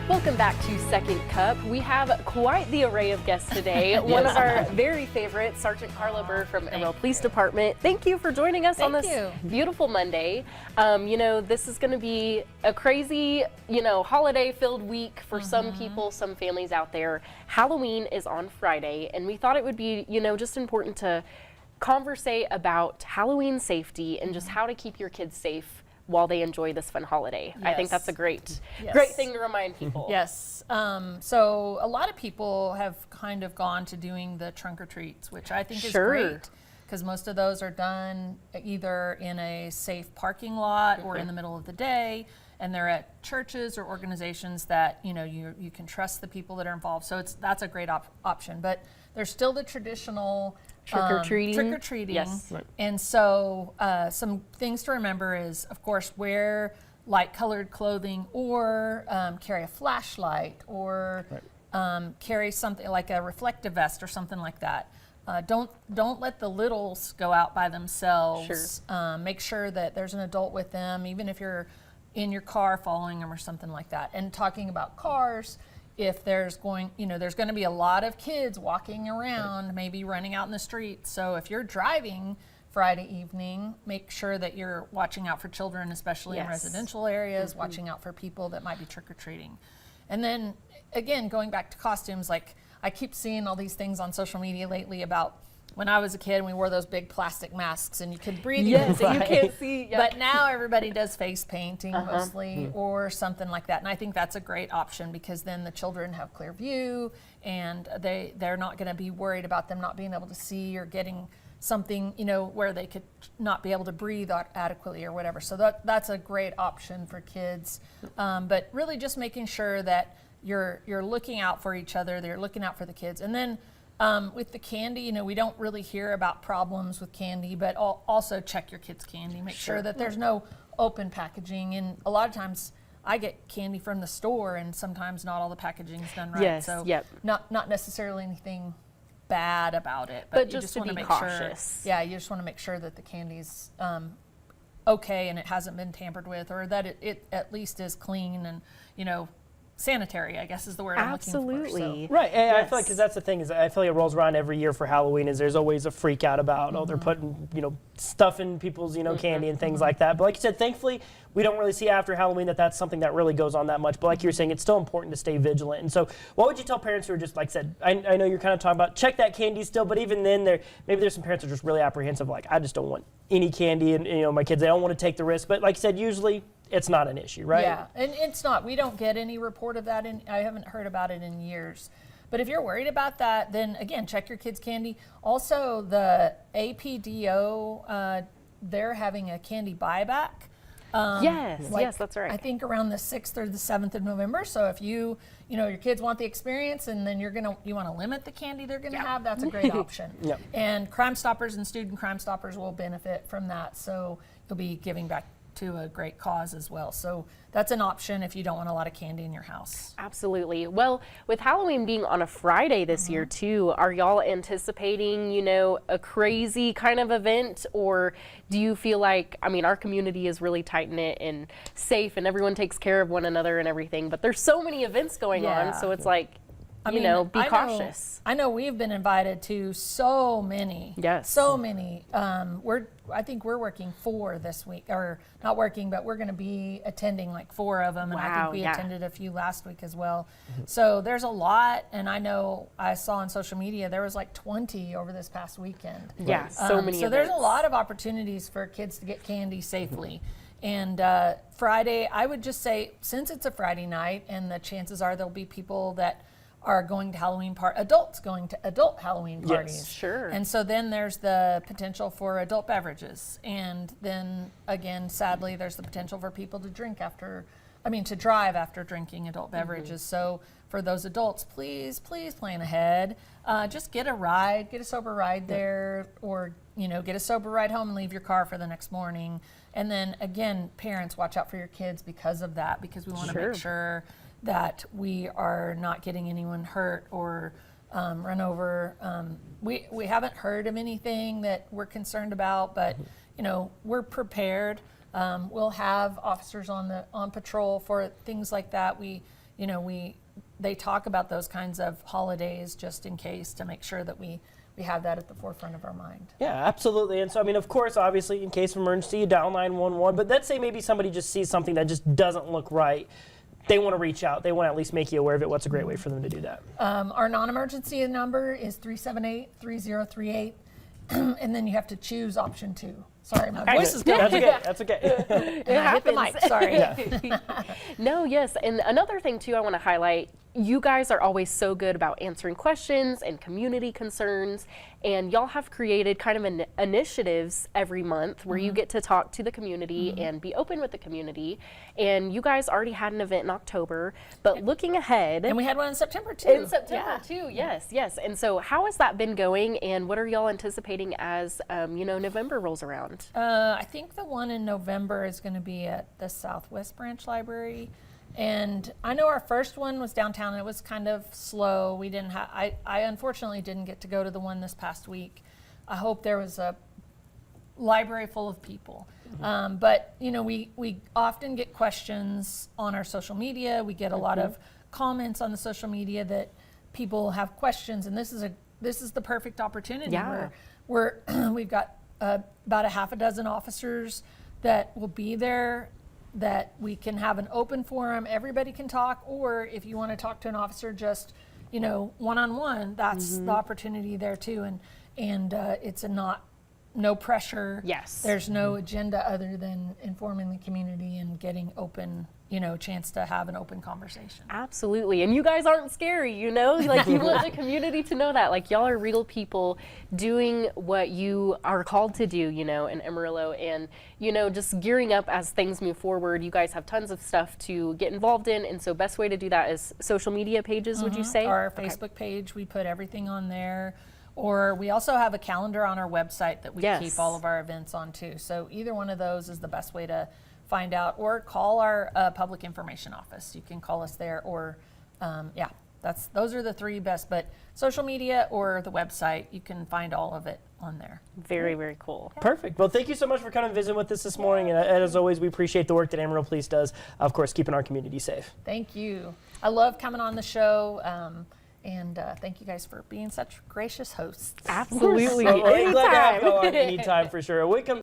Welcome back to Second Cup. We have quite the array of guests today. One of our very favorites, Sergeant Carla Burr from Amarillo Police Department. Thank you for joining us on this beautiful Monday. This is going to be a crazy, holiday-filled week for some people, some families out there. Halloween is on Friday, and we thought it would be, just important to conversate about Halloween safety and just how to keep your kids safe while they enjoy this fun holiday. Yes. I think that's a great thing to remind people. Yes. So a lot of people have kind of gone to doing the trunk or treats, which I think is great, because most of those are done either in a safe parking lot or in the middle of the day, and they're at churches or organizations that you can trust the people that are involved. So that's a great option. But there's still the traditional trick-or-treating. Yes. Right. And so some things to remember is, of course, wear light-colored clothing, or carry a flashlight, or carry something like a reflective vest or something like that. Don't let the littles go out by themselves. Sure. Make sure that there's an adult with them, even if you're in your car following them or something like that. And talking about cars, if there's going to be a lot of kids walking around, maybe running out in the street. So if you're driving Friday evening, make sure that you're watching out for children, especially in residential areas, watching out for people that might be trick-or-treating. And then, again, going back to costumes, like I keep seeing all these things on social media lately about when I was a kid and we wore those big plastic masks and you could breathe. Yes, you can't see. Yep. But now everybody does face painting mostly, or something like that. And I think that's a great option, because then the children have clear view, and they're not going to be worried about them not being able to see or getting something, where they could not be able to breathe adequately or whatever. So that's a great option for kids. But really just making sure that you're looking out for each other, they're looking out for the kids. And then with the candy, we don't really hear about problems with candy, but also check your kids' candy. Make sure that there's no open packaging. And a lot of times I get candy from the store, and sometimes not all the packaging is done right. Yes, so not necessarily anything bad about it, but you just want to make cautious. Sure. Yeah, you just want to make sure that the candy's okay and it hasn't been tampered with, or that it at least is clean and sanitary, I guess is the word I'm looking for. Absolutely. Right, and I feel like, because that's the thing, is I feel like it rolls around every year for Halloween, is there's always a freak out about, they're putting, stuff in people's, candy and things like that. But like you said, thankfully, we don't really see after Halloween that that's something that really goes on that much. But like you were saying, it's still important to stay vigilant. And so what would you tell parents who are just, like I said, I know you're kind of talking about check that candy still, but even then, maybe there's some parents that are just really apprehensive, like, I just don't want any candy, and my kids, they don't want to take the risk. But like you said, usually it's not an issue, right? Yeah, and it's not. We don't get any report of that. I haven't heard about it in years. But if you're worried about that, then again, check your kids' candy. Also, the APDO, they're having a candy buyback. Yes, that's right. I think around the 6th or the 7th of November. So if your kids want the experience, and then you want to limit the candy they're going to have, that's a great option. Yep. And Crime Stoppers and Student Crime Stoppers will benefit from that. So you'll be giving back to a great cause as well. So that's an option if you don't want a lot of candy in your house. Absolutely. Well, with Halloween being on a Friday this year too, are y'all anticipating, a crazy kind of event, or do you feel like, our community is really tight-knit and safe and everyone takes care of one another and everying, but there's so many events going on, so it's like, be cautious. I know we've been invited to so many. Yes. So many. I think we're working 4 this week, or not working, but we're going to be attending like 4 of them. And I think we attended a few last week as well. So there's a lot. And I know I saw on social media, there was like 20 over this past weekend. Yeah, so many So events. there's a lot of opportunities for kids to get candy safely. And Friday, I would just say, since it's a Friday night, and the chances are there'll be people that are going to adults going to adult Halloween parties. Yes, sure. And so then there's the potential for adult beverages. And then again, sadly, there's the potential for people to drive after drinking adult beverages. So for those adults, please plan ahead. Just get a sober ride there, or, get a sober ride home and leave your car for the next morning. And then again, parents, watch out for your kids because of that, because we want to make sure that we are not getting anyone hurt or run over. We haven't heard of anything that we're concerned about, but we're prepared. We'll have officers on patrol for things like that. We they talk about those kinds of holidays just in case, to make sure that we have that at the forefront of our mind. Yeah, absolutely. And so, I mean, of course, obviously, in case of emergency, you dial 911. But let's say maybe somebody just sees something that just doesn't look right. They want to reach out. They want to at least make you aware of it. What's a great way for them to do that? Our non-emergency number is 378-3038. And then you have to choose option 2. Sorry, my voice is going. That's okay. That's okay. I hit the mic. Sorry. No, yes. And another thing, too, I want to highlight, you guys are always so good about answering questions and community concerns, and y'all have created kind of initiatives every month where you get to talk to the community and be open with the community. And you guys already had an event in October, but looking ahead. And we had one in September, too. In September, too, yes, yes. And so how has that been going, and what are y'all anticipating as, November rolls around? I think the one in November is going to be at the Southwest Branch Library. And I know our first one was downtown and it was kind of slow. We didn't have, I unfortunately didn't get to go to the one this past week. I hope there was a library full of people. But we often get questions on our social media. We get a lot of comments on the social media that people have questions, and this is the perfect opportunity. Yeah. We've got about a half a dozen officers that will be there, that we can have an open forum. Everybody can talk, or if you want to talk to an officer just, one-on-one, that's the opportunity there too. And it's no pressure. Yes. There's no agenda other than informing the community and getting open, chance to have an open conversation. Absolutely. And you guys aren't scary, like you want the community to know that, like y'all are real people doing what you are called to do, in Amarillo, and, just gearing up as things move forward. You guys have tons of stuff to get involved in. And so best way to do that is social media pages, would you say? Our Facebook page, we put everything on there. Or we also have a calendar on our website that we keep all of our events on too. So either one of those is the best way to find out, or call our public information office. You can call us there, or those are the 3 best. But social media or the website, you can find all of it on there. Very, very cool. Perfect. Well, thank you so much for coming and visiting with us this morning. And as always, we appreciate the work that Amarillo Police does, of course, keeping our community safe. Thank you. I love coming on the show. And thank you guys for being such gracious hosts. Absolutely. Well, glad to have you on anytime for sure. We come